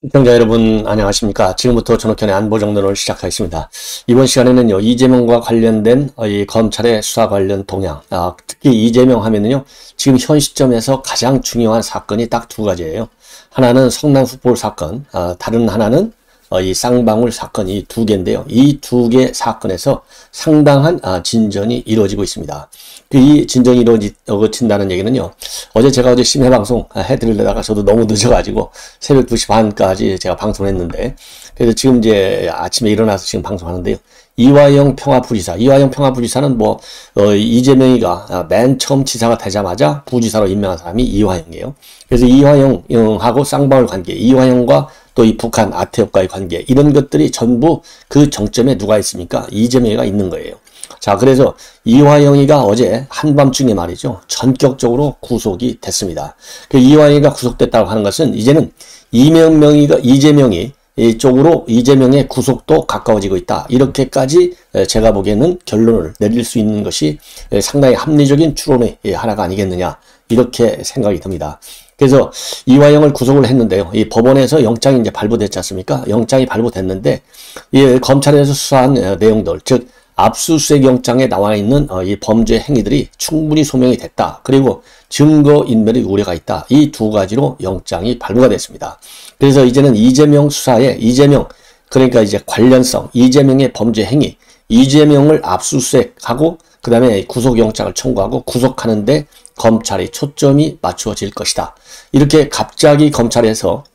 시청자 여러분 안녕하십니까. 지금부터 전옥현의 안보정론을 시작하겠습니다. 이번 시간에는요, 이재명과 관련된 이 검찰의 수사 관련 동향, 특히 이재명 하면은요, 지금 현 시점에서 가장 중요한 사건이 딱 두 가지예요. 하나는 성남 fut볼 사건, 다른 하나는 이 쌍방울 사건, 이 두 개인데요. 이 두 개 사건에서 상당한 진전이 이루어지고 있습니다. 이 진전이 이루어진다는 얘기는요, 제가 어제 심야방송 해드리려다가 저도 너무 늦어가지고 새벽 2시 반까지 제가 방송을 했는데, 그래서 지금 이제 아침에 일어나서 지금 방송하는데요. 이화영 평화부지사는 이재명이가 맨 처음 지사가 되자마자 부지사로 임명한 사람이 이화영이에요. 그래서 이화영하고 쌍방울 관계, 이화영과 또 이 북한 아태협과의 관계, 이런 것들이 전부 그 정점에 누가 있습니까? 이재명이가 있는 거예요. 자, 그래서 이화영이가 어제 한밤중에 말이죠, 전격적으로 구속이 됐습니다. 그 이화영이가 구속됐다고 하는 것은 이제는 이재명이 이쪽으로 이재명의 구속도 가까워지고 있다. 이렇게까지 제가 보기에는 결론을 내릴 수 있는 것이 상당히 합리적인 추론의 하나가 아니겠느냐, 이렇게 생각이 듭니다. 그래서 이화영을 구속을 했는데요. 이 법원에서 영장이 이제 발부됐지 않습니까? 영장이 발부됐는데, 이 검찰에서 수사한 내용들, 즉 압수수색 영장에 나와 있는 이 범죄 행위들이 충분히 소명이 됐다. 그리고 증거인멸의 우려가 있다. 이 두 가지로 영장이 발부가 됐습니다. 그래서 이제는 이재명 수사에 그러니까 이제 관련성, 이재명의 범죄 행위, 이재명을 압수수색하고 그 다음에 구속영장을 청구하고 구속하는데 검찰의 초점이 맞추어질 것이다. 이렇게 갑자기 검찰에서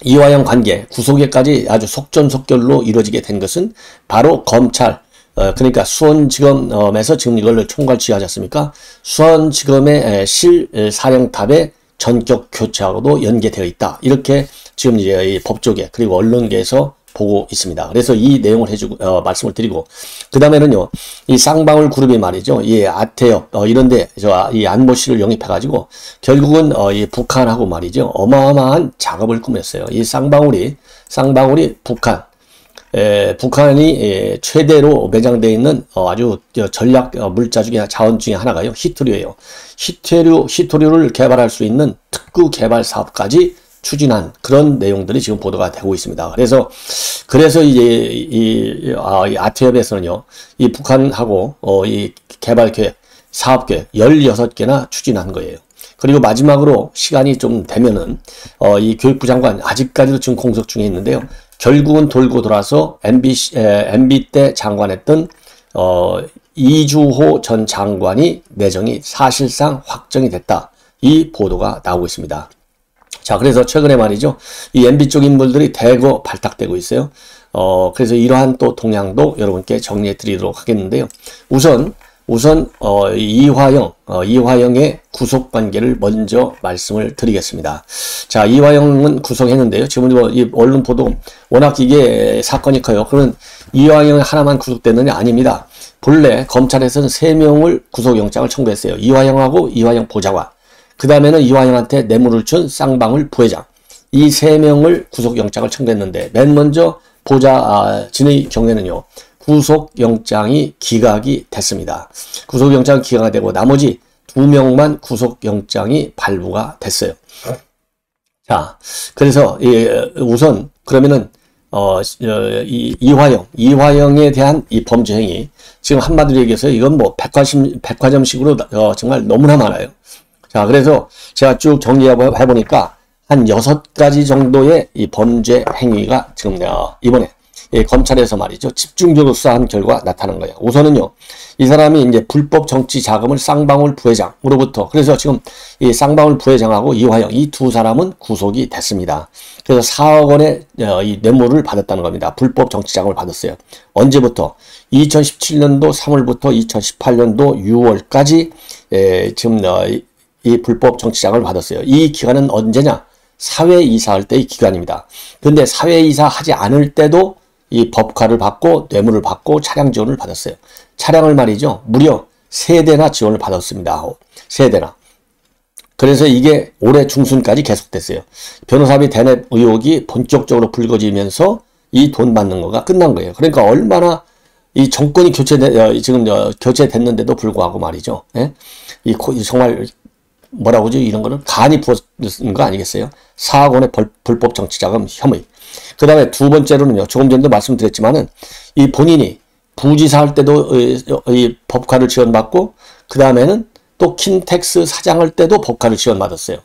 이화영 관계 구속에까지 아주 속전속결로 이루어지게 된 것은 바로 검찰, 그러니까 수원지검에서 지금 이걸 총괄 지휘하지 않습니까? 수원지검의 실사령탑의 전격 교체하고도 연계되어 있다. 이렇게 지금 이제 이 법조계 그리고 언론계에서 보고 있습니다. 그래서 이 내용을 말씀을 드리고, 그 다음에는요, 이 쌍방울 그룹이 말이죠, 이 아태협, 이런데, 이 안보실을 영입해가지고, 결국은, 이 북한하고 말이죠, 어마어마한 작업을 꾸몄어요. 이 쌍방울이 북한이 최대로 매장되어 있는 아주 전략 물자 중에 자원 중에 하나가요, 히토류예요. 히토류를 개발할 수 있는 특구 개발 사업까지 추진한 그런 내용들이 지금 보도가 되고 있습니다. 그래서 이제 이 아태협에서는요, 이 북한하고 이 개발 계획, 사업 계획 16개나 추진한 거예요. 그리고 마지막으로 시간이 좀 되면은 이 교육부 장관 아직까지도 지금 공석 중에 있는데요. 결국은 돌고 돌아서 MB 때 장관했던 이주호 전 장관이 내정이 사실상 확정이 됐다. 이 보도가 나오고 있습니다. 자, 그래서 최근에 말이죠, 이 MB 쪽 인물들이 대거 발탁되고 있어요. 그래서 이러한 또 동향도 여러분께 정리해 드리도록 하겠는데요. 우선 이화영의 구속 관계를 먼저 말씀을 드리겠습니다. 자, 이화영은 구속했는데요. 지금 이 언론 보도 워낙 이게 사건이 커요. 그러면 이화영 하나만 구속됐느냐? 아닙니다. 본래 검찰에서는 3명을 구속영장을 청구했어요. 이화영하고 이화영 보좌관. 그 다음에는 이화영한테 뇌물을 준 쌍방울 부회장, 이 3명을 구속영장을 청구했는데, 맨 먼저 진의 경우에는요, 구속영장이 기각이 됐습니다. 구속영장 기각이 되고 나머지 2명만 구속영장이 발부가 됐어요. 자, 그래서 우선 그러면은 이화영에 대한 이 범죄 행위, 지금 한마디로 얘기해서 이건 백화점식으로 정말 너무나 많아요. 자, 그래서 제가 쭉 정리해보니까 한 6가지 정도의 이 범죄 행위가 지금 이번에 검찰에서 말이죠, 집중적으로 수사한 결과 나타난 거예요. 우선은요, 이 사람이 이제 불법 정치 자금을 쌍방울 부회장으로부터, 그래서 지금 이 쌍방울 부회장하고 이화영 이 두 사람은 구속이 됐습니다. 그래서 4억 원의 이 뇌물을 받았다는 겁니다. 불법 정치 자금을 받았어요. 언제부터? 2017년도 3월부터 2018년도 6월까지 지금 이 불법 정치자금을 받았어요. 이 기간은 언제냐? 사회이사할 때의 기간입니다. 근데 사회이사 하지 않을 때도 이 법카를 받고 뇌물을 받고 차량 지원을 받았어요. 차량을 말이죠, 무려 3대나 지원을 받았습니다. 3대나. 그래서 이게 올해 중순까지 계속됐어요. 변호사비 대납 의혹이 본격적으로 불거지면서 이 돈 받는 거가 끝난 거예요. 그러니까 얼마나 이 정권이 교체됐는데도 불구하고 말이죠. 예? 정말 뭐라고 하죠? 이런 거는 간이 부었는 거 아니겠어요? 4억 원의 불법 정치자금 혐의. 그 다음에 두 번째로는요, 조금 전에도 말씀드렸지만은, 이 본인이 부지사 할 때도 이 법카를 지원받고, 그 다음에는 또 킨텍스 사장할 때도 법카를 지원받았어요.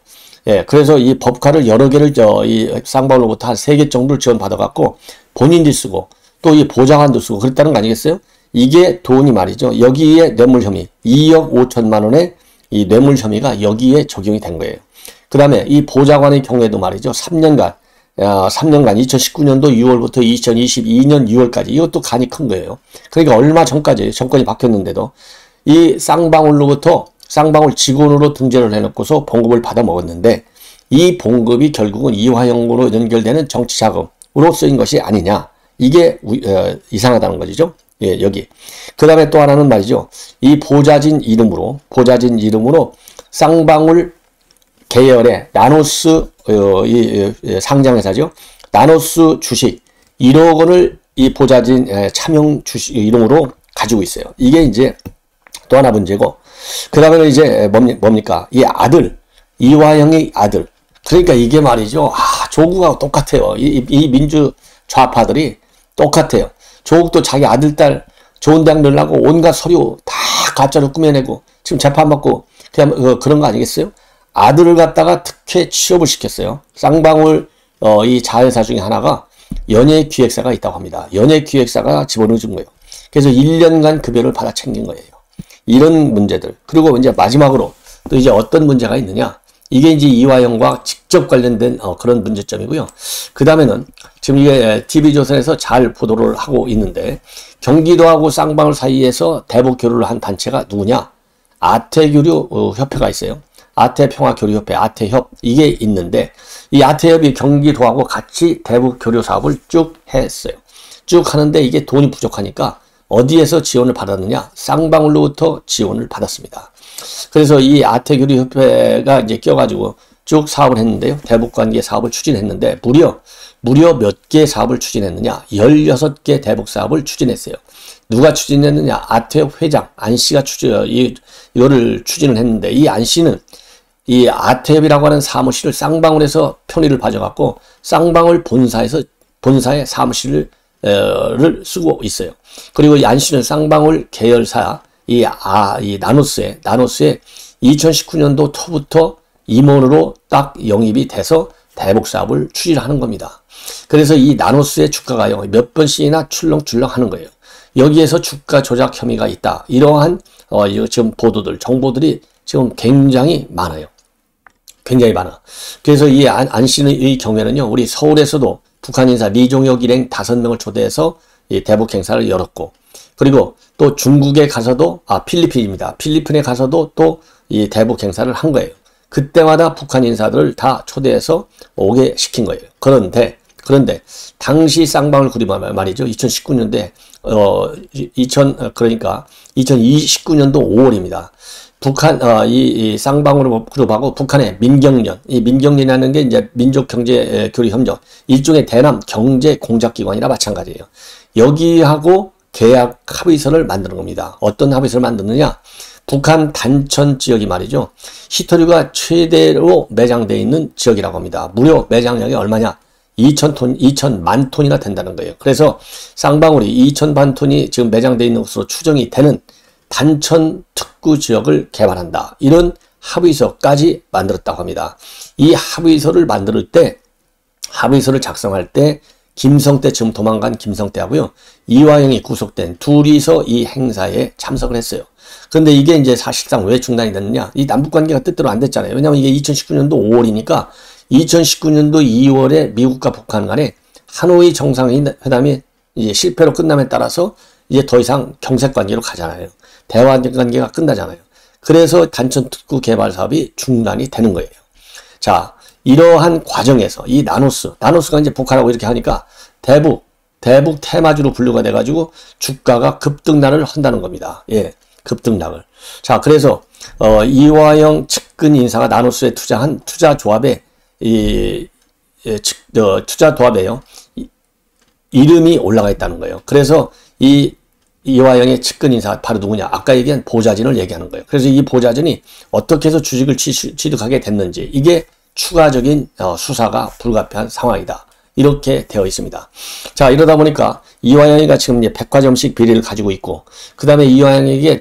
예, 그래서 이 법카를 여러 개를 이 쌍방울로부터 한 3개 정도를 지원받아갖고, 본인이 쓰고, 또 이 보좌관도 쓰고, 그랬다는 거 아니겠어요? 이게 돈이 말이죠. 여기에 뇌물 혐의, 2억 5천만 원의 이 뇌물 혐의가 여기에 적용이 된 거예요. 그 다음에 이 보좌관의 경우에도 말이죠. 3년간 2019년도 6월부터 2022년 6월까지 이것도 간이 큰 거예요. 그러니까 얼마 전까지 정권이 바뀌었는데도 이 쌍방울 직원으로 등재를 해놓고서 봉급을 받아 먹었는데 이 봉급이 결국은 이화영으로 연결되는 정치자금으로 쓰인 것이 아니냐. 이게 이상하다는 거죠. 예, 여기. 그 다음에 또 하나는 말이죠. 이 보좌진 이름으로 쌍방울 계열의 나노스 상장회사죠. 나노스 주식 1억 원을 이 보좌진 차명 주식 이름으로 가지고 있어요. 이게 이제 또 하나 문제고, 그 다음에 이제 뭡니까? 이 아들, 이화영의 아들. 그러니까 이게 말이죠. 조국하고 똑같아요. 이 민주 좌파들이 똑같아요. 조국도 자기 아들, 딸 좋은 대학 넣으려고 온갖 서류 다 가짜로 꾸며내고 지금 재판받고 그냥 그런 거 아니겠어요? 아들을 갖다가 특혜 취업을 시켰어요. 쌍방울 이 자회사 중에 하나가 연예기획사가 있다고 합니다. 연예기획사가 집어넣어 준 거예요. 그래서 1년간 급여를 받아 챙긴 거예요. 이런 문제들. 그리고 이제 마지막으로 또 이제 어떤 문제가 있느냐? 이게 이제 이화영과 직접 관련된 그런 문제점이고요. 그 다음에는 지금 이게 TV조선에서 잘 보도를 하고 있는데, 경기도하고 쌍방울 사이에서 대북 교류를 한 단체가 누구냐? 아태교류 협회가 있어요. 아태평화교류협회, 아태협, 이게 있는데, 이 아태협이 경기도하고 같이 대북 교류 사업을 쭉 했어요. 쭉 하는데 이게 돈이 부족하니까 어디에서 지원을 받았느냐? 쌍방울로부터 지원을 받았습니다. 그래서 이 아태교류협회가 이제 껴가지고 쭉 사업을 했는데요. 대북관계 사업을 추진했는데, 무려 몇 개 사업을 추진했느냐? 16개 대북 사업을 추진했어요. 누가 추진했느냐? 아태협 회장, 안 씨가 이거를 추진을 했는데, 이 안 씨는 이 아태협이라고 하는 사무실을 쌍방울에서 편의를 봐줘갖고, 쌍방울 본사의 사무실을 쓰고 있어요. 그리고 이 안 씨는 쌍방울 계열사, 이 나노스에 2019년도 초부터 임원으로 딱 영입이 돼서 대북 사업을 추진하는 겁니다. 그래서 이 나노스의 주가가 몇 번씩이나 출렁출렁 하는 거예요. 여기에서 주가 조작 혐의가 있다. 이러한 지금 정보들이 지금 굉장히 많아요. 굉장히 많아. 그래서 이 안 씨는 이 경우에는요, 우리 서울에서도 북한 인사 리종혁 일행 5명을 초대해서 이 대북 행사를 열었고, 그리고 또 중국에 가서도, 필리핀입니다. 필리핀에 가서도 또 이 대북 행사를 한 거예요. 그때마다 북한 인사들을 다 초대해서 오게 시킨 거예요. 그런데 당시 쌍방울 그룹 말이죠. 2019년도에 그러니까 2029년도 5월입니다. 북한 이 쌍방울 그룹하고 북한의 민경련, 이 민경련이라는 게 이제 민족경제교류협력, 일종의 대남 경제공작기관이나 마찬가지예요. 여기하고 계약 합의서를 만드는 겁니다. 어떤 합의서를 만드느냐? 북한 단천 지역이 말이죠. 히토류가 최대로 매장되어 있는 지역이라고 합니다. 무려 매장량이 얼마냐? 2,000만 톤이나 된다는 거예요. 그래서 쌍방울이 2,000만 톤이 지금 매장되어 있는 것으로 추정이 되는 단천 특구 지역을 개발한다. 이런 합의서까지 만들었다고 합니다. 이 합의서를 작성할 때 김성태, 지금 도망간 김성태하고요, 이화영이 구속된 둘이서 이 행사에 참석을 했어요. 그런데 이게 이제 사실상 왜 중단이 됐느냐? 이 남북관계가 뜻대로 안 됐잖아요. 왜냐하면 이게 2019년도 5월이니까 2019년도 2월에 미국과 북한 간에 하노이 정상회담이 이제 실패로 끝남에 따라서 이제 더 이상 경색 관계로 가잖아요. 대화 관계가 끝나잖아요. 그래서 단천 특구 개발 사업이 중단이 되는 거예요. 자, 이러한 과정에서 이 나노스가 이제 북한하고 이렇게 하니까 대북 테마주로 분류가 돼가지고 주가가 급등락을 한다는 겁니다. 예, 급등락을. 자, 그래서 이화영 측근 인사가 나노스에 투자한 투자조합에 투자조합에요, 이름이 올라가 있다는 거예요. 그래서 이 이화영의 측근 인사 바로 누구냐? 아까 얘기한 보좌진을 얘기하는 거예요. 그래서 이 보좌진이 어떻게 해서 주식을 취득하게 됐는지 이게 추가적인 수사가 불가피한 상황이다. 이렇게 되어 있습니다. 자, 이러다 보니까 이화영이가 지금 이제 백화점식 비리를 가지고 있고, 그 다음에 이화영에게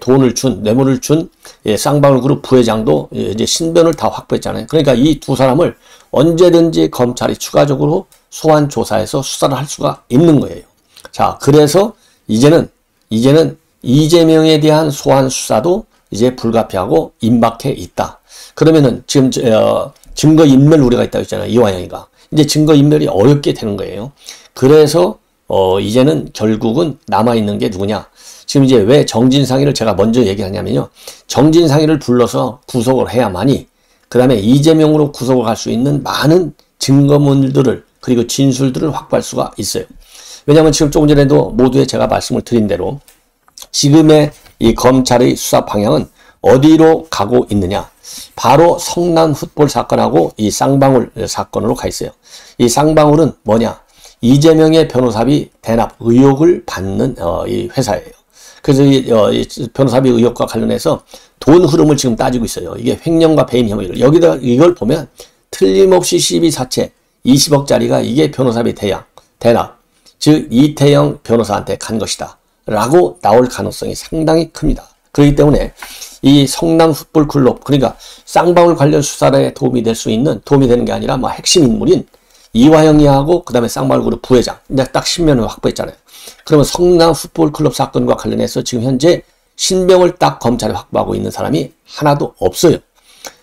뇌물을 준 쌍방울 그룹 부회장도 이제 신변을 다 확보했잖아요. 그러니까 이 두 사람을 언제든지 검찰이 추가적으로 소환 조사해서 수사를 할 수가 있는 거예요. 자, 그래서 이제는 이재명에 대한 소환 수사도 이제 불가피하고 임박해 있다. 그러면은 지금 증거인멸 우려가 있다고 했잖아요. 이화영이가. 이제 증거인멸이 어렵게 되는 거예요. 그래서 이제는 결국은 남아있는 게 누구냐. 지금 이제 왜 정진상이를 제가 먼저 얘기하냐면요. 정진상이를 불러서 구속을 해야만이 그 다음에 이재명으로 구속을 할 수 있는 많은 증거물들을 그리고 진술들을 확보할 수가 있어요. 왜냐하면 지금 조금 전에도 모두에 제가 말씀을 드린 대로 지금의 이 검찰의 수사 방향은 어디로 가고 있느냐. 바로 성남 풋볼 사건하고 이 쌍방울 사건으로 가 있어요. 이 쌍방울은 뭐냐. 이재명의 변호사비 대납 의혹을 받는 이 회사예요. 그래서 이 변호사비 의혹과 관련해서 돈 흐름을 지금 따지고 있어요. 이게 횡령과 배임 혐의를. 여기다 이걸 보면 틀림없이 12사채 20억짜리가 이게 변호사비 대납. 즉 이태영 변호사한테 간 것이다. 라고 나올 가능성이 상당히 큽니다. 그렇기 때문에 이 성남 풋볼 클럽, 그러니까 쌍방울 관련 수사에 도움이 되는 게 아니라 뭐 핵심 인물인 이화영이하고 그 다음에 쌍방울 그룹 부회장. 이제 딱 신변을 확보했잖아요. 그러면 성남 풋볼 클럽 사건과 관련해서 지금 현재 신병을 딱 검찰에 확보하고 있는 사람이 하나도 없어요.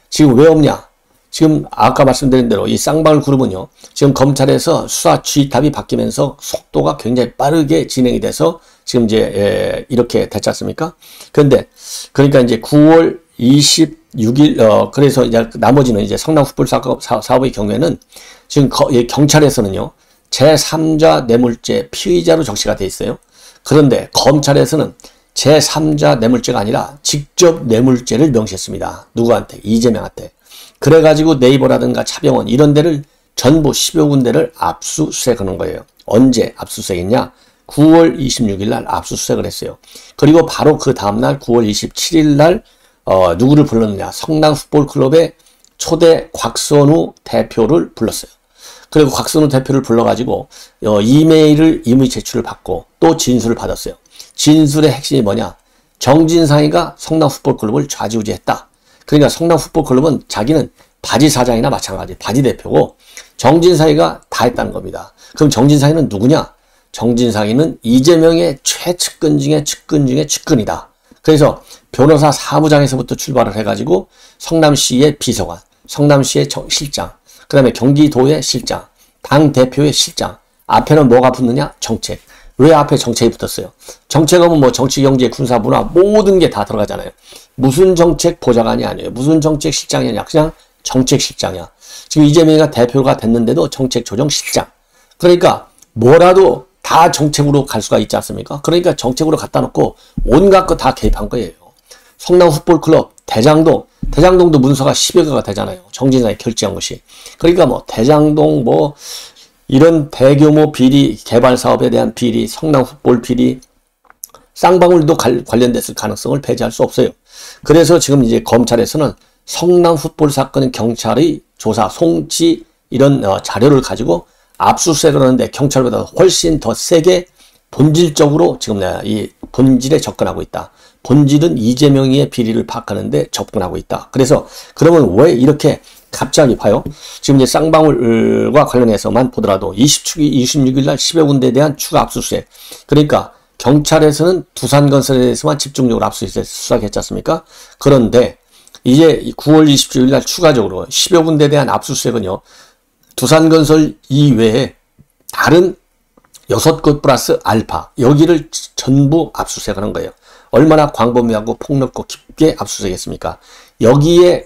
지금 왜 없냐? 지금 아까 말씀드린 대로 이 쌍방울 그룹은요. 지금 검찰에서 수사 G탑이 바뀌면서 속도가 굉장히 빠르게 진행이 돼서 지금 이제 이렇게 됐지 않습니까? 그러니까 이제 9월 26일 그래서 이제 나머지는 이제 성남 풋볼 사업의 경우에는 지금 경찰에서는요. 제3자 뇌물죄 피의자로 적시가 돼 있어요. 그런데 검찰에서는 제3자 뇌물죄가 아니라 직접 뇌물죄를 명시했습니다. 누구한테? 이재명한테. 그래가지고 네이버라든가 차병원 이런 데를 전부 10여 군데를 압수수색하는 거예요. 언제 압수수색했냐? 9월 26일 날 압수수색을 했어요. 그리고 바로 그 다음날 9월 27일 날 누구를 불렀느냐? 성남 풋볼클럽의 초대 곽선우 대표를 불렀어요. 그리고 곽선우 대표를 불러가지고 이메일을 임의 제출을 받고 또 진술을 받았어요. 진술의 핵심이 뭐냐? 정진상이가 성남 풋볼클럽을 좌지우지했다. 그러니까 성남 풋볼클럽은 자기는 바지 사장이나 마찬가지 바지 대표고 정진상이가 다 했다는 겁니다. 그럼 정진상이는 누구냐? 정진상이는 이재명의 최측근 중에 측근이다. 그래서 변호사 사무장에서부터 출발을 해가지고 성남시의 비서관, 성남시의 실장, 그 다음에 경기도의 실장, 당대표의 실장, 앞에는 뭐가 붙느냐? 정책. 왜 앞에 정책이 붙었어요? 정책하면 뭐 정치, 경제, 군사, 문화 모든 게 다 들어가잖아요. 무슨 정책 보좌관이 아니에요. 무슨 정책 실장이 아니야. 그냥 정책 실장이야. 지금 이재명이가 대표가 됐는데도 정책 조정 실장. 그러니까 뭐라도 다 정책으로 갈 수가 있지 않습니까? 그러니까 정책으로 갖다 놓고 온갖 거 다 개입한 거예요. 성남 풋볼클럽, 대장동도 문서가 10여 개가 되잖아요. 정진상이 결제한 것이. 그러니까 뭐 대장동 뭐 이런 대규모 비리, 개발 사업에 대한 비리, 성남 풋볼 비리, 쌍방울도 관련됐을 가능성을 배제할 수 없어요. 그래서 지금 이제 검찰에서는 성남 풋볼 사건 경찰의 조사, 송치 이런 자료를 가지고 압수수색을 하는데 경찰보다 훨씬 더 세게 본질적으로 지금 이 본질에 접근하고 있다. 본질은 이재명의 비리를 파악하는데 접근하고 있다. 그래서 그러면 왜 이렇게 갑자기 봐요. 지금 이제 쌍방울과 관련해서만 보더라도 26일 날 10여 군데에 대한 추가 압수수색. 그러니까 경찰에서는 두산건설에 대해서만 집중적으로 압수수색 수사했지 않습니까? 그런데 이제 9월 27일 날 추가적으로 10여 군데에 대한 압수수색은요. 두산건설 이외에 다른 6곳 플러스 알파 여기를 전부 압수수색하는 거예요. 얼마나 광범위하고 폭넓고 깊게 압수수색했습니까? 여기에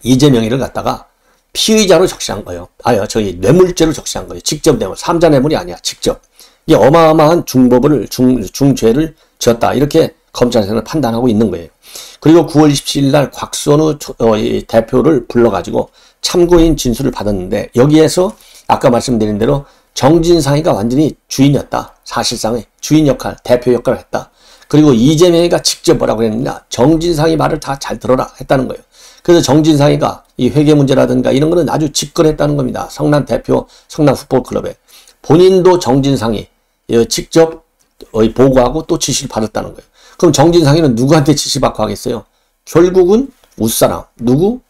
이재명이를 갖다가 피의자로 적시한 거예요. 저희 뇌물죄로 적시한 거예요. 직접 뇌물, 3자 뇌물이 아니야. 직접. 이게 어마어마한 중죄를 지었다. 이렇게 검찰에서는 판단하고 있는 거예요. 그리고 9월 27일 날 곽선우 대표를 불러가지고 참고인 진술을 받았는데 여기에서 아까 말씀드린 대로 정진상이가 완전히 주인이었다. 사실상의 주인 역할, 대표 역할을 했다. 그리고 이재명이가 직접 뭐라고 했느냐. 정진상이 말을 다 잘 들어라 했다는 거예요. 그래서 정진상이가 이 회계 문제라든가 이런 거는 아주 직권했다는 겁니다. 성남 대표, 성남 풋볼클럽에. 본인도 정진상이 직접 보고하고 또 지시를 받았다는 거예요. 그럼 정진상이는 누구한테 지시받고 하겠어요? 결국은 웃사람. 누구?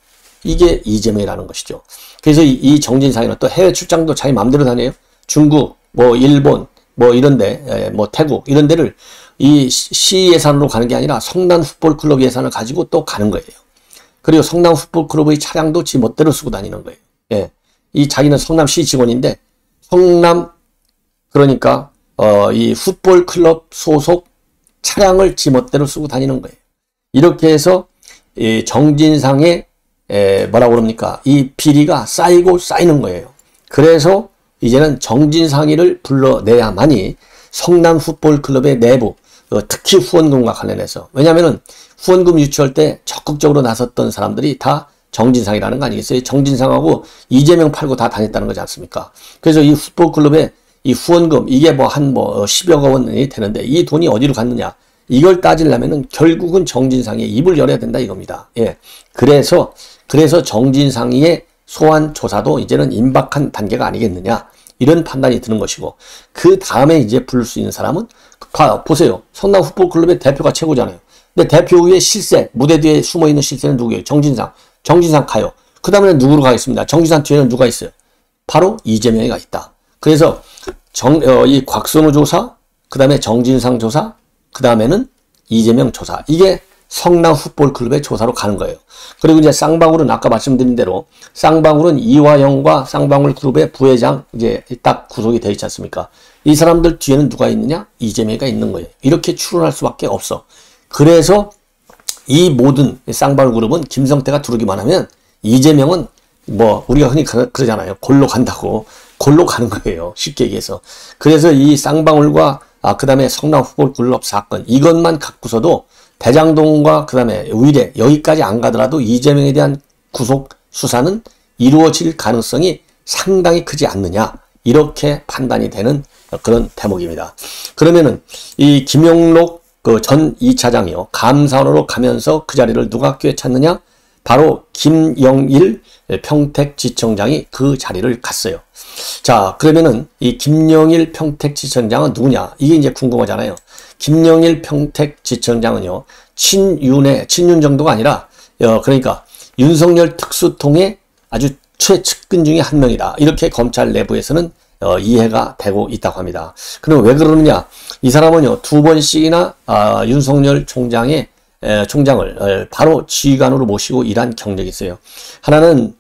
이게 이재명이라는 것이죠. 그래서 이 정진상이는 또 해외 출장도 자기 마음대로 다녀요. 중국, 뭐 일본, 뭐 이런데, 뭐 태국 이런 데를 이 시 예산으로 가는 게 아니라 성남 풋볼클럽 예산을 가지고 또 가는 거예요. 그리고 성남 풋볼클럽의 차량도 지 멋대로 쓰고 다니는 거예요. 예. 이 자기는 성남시 직원인데 성남 그러니까 이 풋볼클럽 소속 차량을 지 멋대로 쓰고 다니는 거예요. 이렇게 해서 이 정진상의 뭐라고 그럽니까? 이 비리가 쌓이고 쌓이는 거예요. 그래서 이제는 정진상이를 불러내야만이 성남 풋볼클럽의 내부 특히 후원금과 관련해서 왜냐하면 후원금 유치할 때 적극적으로 나섰던 사람들이 다 정진상이라는 거 아니겠어요? 정진상하고 이재명 팔고 다 다녔다는 거지 않습니까? 그래서 이 풋볼클럽의 이 후원금 이게 뭐 한 10여 원이 되는데 이 돈이 어디로 갔느냐? 이걸 따지려면은 결국은 정진상의 입을 열어야 된다 이겁니다. 예. 그래서 정진상의 소환 조사도 이제는 임박한 단계가 아니겠느냐. 이런 판단이 드는 것이고 그 다음에 이제 부를 수 있는 사람은 보세요. 성남 풋볼클럽의 대표가 최고잖아요. 근데 대표 위에 실세, 무대 뒤에 숨어있는 실세는 누구예요? 정진상. 정진상 가요. 그 다음에는 누구로 가겠습니다. 정진상 뒤에는 누가 있어요? 바로 이재명이가 있다. 그래서 이 곽선우 조사, 그 다음에 정진상 조사, 그 다음에는 이재명 조사. 이게 성남 풋볼클럽의 조사로 가는 거예요. 그리고 이제 쌍방울은 아까 말씀드린 대로 쌍방울은 이화영과 쌍방울 그룹의 부회장 이제 딱 구속이 되어 있지 않습니까? 이 사람들 뒤에는 누가 있느냐? 이재명이가 있는 거예요. 이렇게 추론할 수밖에 없어. 그래서 이 모든 쌍방울 그룹은 김성태가 두르기만 하면 이재명은 뭐 우리가 흔히 그러잖아요. 골로 간다고. 골로 가는 거예요. 쉽게 얘기해서. 그래서 이 쌍방울과 그 다음에 성남 풋볼클럽 사건 이것만 갖고서도 대장동과 그 다음에 의뢰 여기까지 안 가더라도 이재명에 대한 구속 수사는 이루어질 가능성이 상당히 크지 않느냐 이렇게 판단이 되는 그런 대목입니다. 그러면은 이 김용록 그 전 2차장이요 감사원으로 가면서 그 자리를 누가 꿰찼느냐? 바로 김영일 평택지청장이 그 자리를 갔어요. 자, 그러면은 이 김영일 평택지청장은 누구냐? 이게 이제 궁금하잖아요. 김영일 평택지청장은요, 친윤 정도가 아니라, 그러니까 윤석열 특수통의 아주 최측근 중에 한 명이다. 이렇게 검찰 내부에서는 이해가 되고 있다고 합니다. 그럼 왜 그러느냐? 이 사람은요, 2번씩이나 윤석열 총장을 바로 지휘관으로 모시고 일한 경력이 있어요. 하나는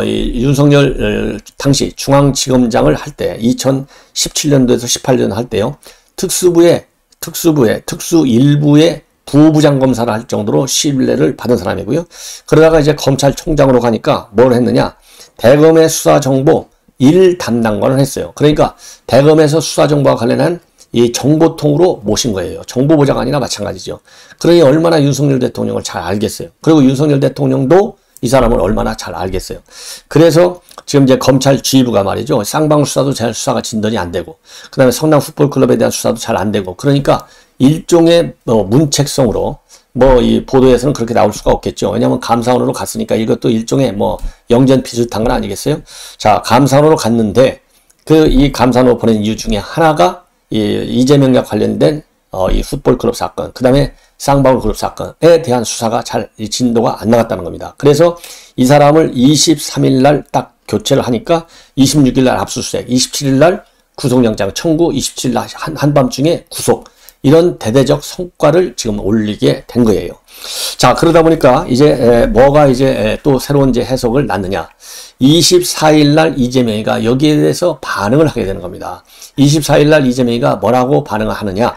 윤석열 당시 중앙지검장을 할 때 2017년도에서 18년 할 때요. 특수 일부의 부부장 검사를 할 정도로 신뢰를 받은 사람이고요. 그러다가 이제 검찰총장으로 가니까 뭘 했느냐? 대검의 수사정보 1 담당관을 했어요. 그러니까 대검에서 수사정보와 관련한 이 정보통으로 모신 거예요. 정보보좌가 아니라 마찬가지죠. 그러니 얼마나 윤석열 대통령을 잘 알겠어요. 그리고 윤석열 대통령도 이 사람을 얼마나 잘 알겠어요. 그래서 지금 이제 검찰 지휘부가 말이죠. 쌍방울 수사도 잘 수사가 진전이 안 되고, 그 다음에 성남 풋볼클럽에 대한 수사도 잘 안 되고, 그러니까 일종의 문책성으로 이 보도에서는 그렇게 나올 수가 없겠죠. 왜냐하면 감사원으로 갔으니까 이것도 일종의 영전 비슷한 건 아니겠어요? 자, 감사원으로 갔는데 이 감사원으로 보낸 이유 중에 하나가 이재명과 관련된 이 풋볼클럽 사건, 그 다음에 쌍방울 그룹 사건에 대한 수사가 진도가 안 나갔다는 겁니다. 그래서 이 사람을 23일 날 딱 교체를 하니까 26일 날 압수수색, 27일 날 구속영장 청구, 27일 날 한밤중에 구속. 이런 대대적 성과를 지금 올리게 된 거예요. 자, 그러다 보니까 이제 뭐가 이제 또 새로운 이제 해석을 낳느냐. 24일 날 이재명이가 여기에 대해서 반응을 하게 되는 겁니다. 24일 날 이재명이가 뭐라고 반응을 하느냐.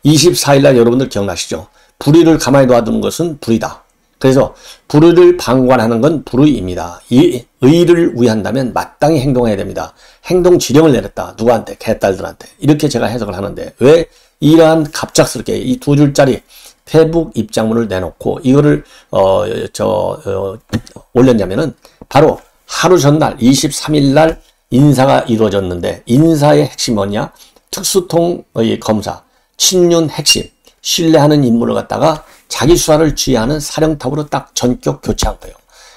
24일 날 여러분들 기억나시죠? 불의를 가만히 놔두는 것은 불의다. 그래서 불의를 방관하는 건 불의입니다. 의를 위한다면 마땅히 행동해야 됩니다. 행동 지령을 내렸다. 누구한테? 개딸들한테. 이렇게 제가 해석을 하는데 왜 이러한 갑작스럽게 이 2줄짜리 페북 입장문을 내놓고 이거를 올렸냐면은 바로 하루 전날 23일 날 인사가 이루어졌는데 인사의 핵심이 뭐냐? 특수통의 검사, 친윤 핵심, 신뢰하는 인물을 갖다가 자기 수사를 지휘하는 사령탑으로 딱 전격 교체한 거예요.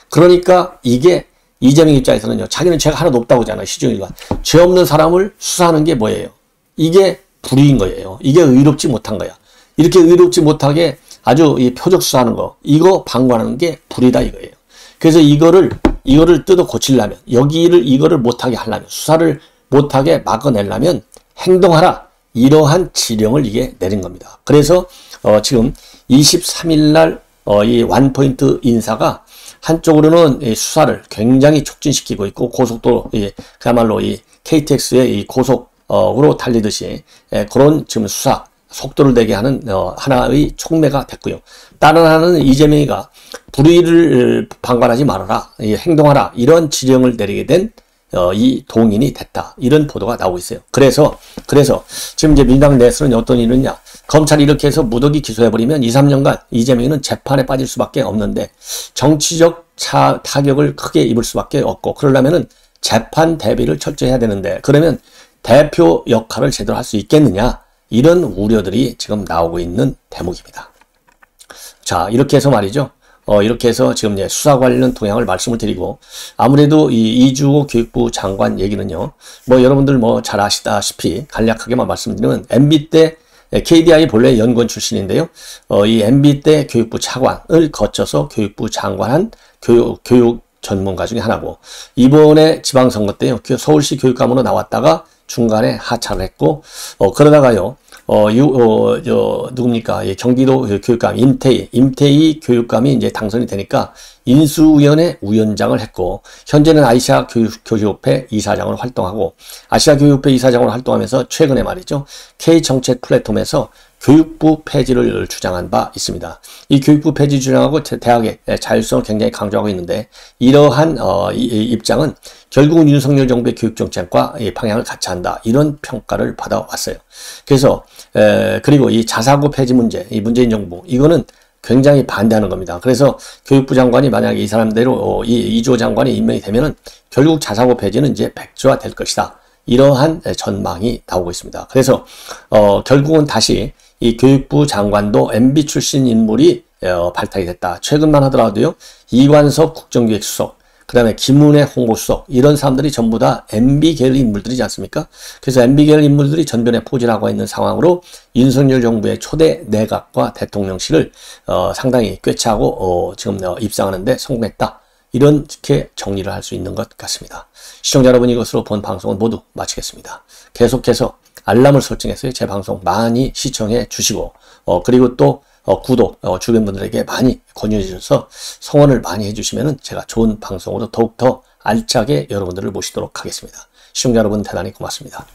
그러니까 이게 이재명 입장에서는요. 자기는 죄가 하나도 없다고 하잖아요. 시중일관. 죄 없는 사람을 수사하는 게 뭐예요? 이게 불의인 거예요. 이게 의롭지 못한 거야. 이렇게 의롭지 못하게 아주 이 표적 수사하는 거, 이거 방관하는 게 불의다 이거예요. 그래서 이거를 뜯어 고치려면, 이거를 못하게 하려면, 수사를 못하게 막아내려면 행동하라. 이러한 지령을 이게 내린 겁니다. 그래서 지금 23일 날 이 원포인트 인사가 한쪽으로는 이 수사를 굉장히 촉진시키고 있고 고속도로 그야말로 이 KTX의 이 고속으로 달리듯이 그런 지금 수사 속도를 내게 하는 하나의 촉매가 됐고요. 다른 하나는 이재명이가 불의를 방관하지 말아라, 행동하라 이런 지령을 내리게 된 이 동인이 됐다. 이런 보도가 나오고 있어요. 그래서 지금 이제 민주당 내에서는 어떤 일이 있냐. 검찰이 이렇게 해서 무더기 기소해버리면 2, 3년간 이재명이는 재판에 빠질 수밖에 없는데 정치적 타격을 크게 입을 수밖에 없고 그러려면은 재판 대비를 철저히 해야 되는데 그러면 대표 역할을 제대로 할 수 있겠느냐. 이런 우려들이 지금 나오고 있는 대목입니다. 자, 이렇게 해서 말이죠. 이렇게 해서 지금 이제 수사 관련 동향을 말씀을 드리고 아무래도 이 이주호 교육부 장관 얘기는요. 뭐 여러분들 뭐 잘 아시다시피 간략하게만 말씀드리면 MB 때 KDI 본래 연구원 출신인데요. 이 MB 때 교육부 차관을 거쳐서 교육부 장관한 교육 전문가 중에 하나고 이번에 지방선거 때요. 서울시 교육감으로 나왔다가 중간에 하차를 했고 그러다가요. 누굽니까? 경기도 교육감 임태희 교육감이 이제 당선이 되니까 인수위원회 위원장을 했고 현재는 아시아 교육협회 이사장으로 활동하고 아시아 교육협회 이사장으로 활동하면서 최근에 말이죠. K정책 플랫폼에서 교육부 폐지를 주장한 바 있습니다. 이 교육부 폐지 주장하고 대학의 자율성을 굉장히 강조하고 있는데 이러한 이 입장은 결국은 윤석열 정부의 교육정책과 방향을 같이 한다. 이런 평가를 받아왔어요. 그래서 그리고 이 자사고 폐지 문제, 이 문재인 정부 이거는 굉장히 반대하는 겁니다. 그래서 교육부 장관이 만약에 이 사람대로 이주호 장관이 임명이 되면은 결국 자사고 폐지는 이제 백지화 될 것이다. 이러한 전망이 나오고 있습니다. 그래서 결국은 다시 이 교육부 장관도 MB 출신 인물이 발탁이 됐다. 최근만 하더라도요. 이관섭 국정기획수석, 그 다음에 김은혜 홍보수석 이런 사람들이 전부 다 MB 계열 인물들이지 않습니까? 그래서 MB 계열 인물들이 전변에 포진하고 있는 상황으로 윤석열 정부의 초대 내각과 대통령실을 상당히 꿰차고 지금 입상하는데 성공했다. 이렇게 정리를 할 수 있는 것 같습니다. 시청자 여러분 이것으로 본 방송은 모두 마치겠습니다. 계속해서 알람을 설정해서 제 방송 많이 시청해 주시고 그리고 또 구독 주변 분들에게 많이 권유해 주셔서 성원을 많이 해주시면 제가 좋은 방송으로 더욱더 알차게 여러분들을 모시도록 하겠습니다. 시청자 여러분 대단히 고맙습니다.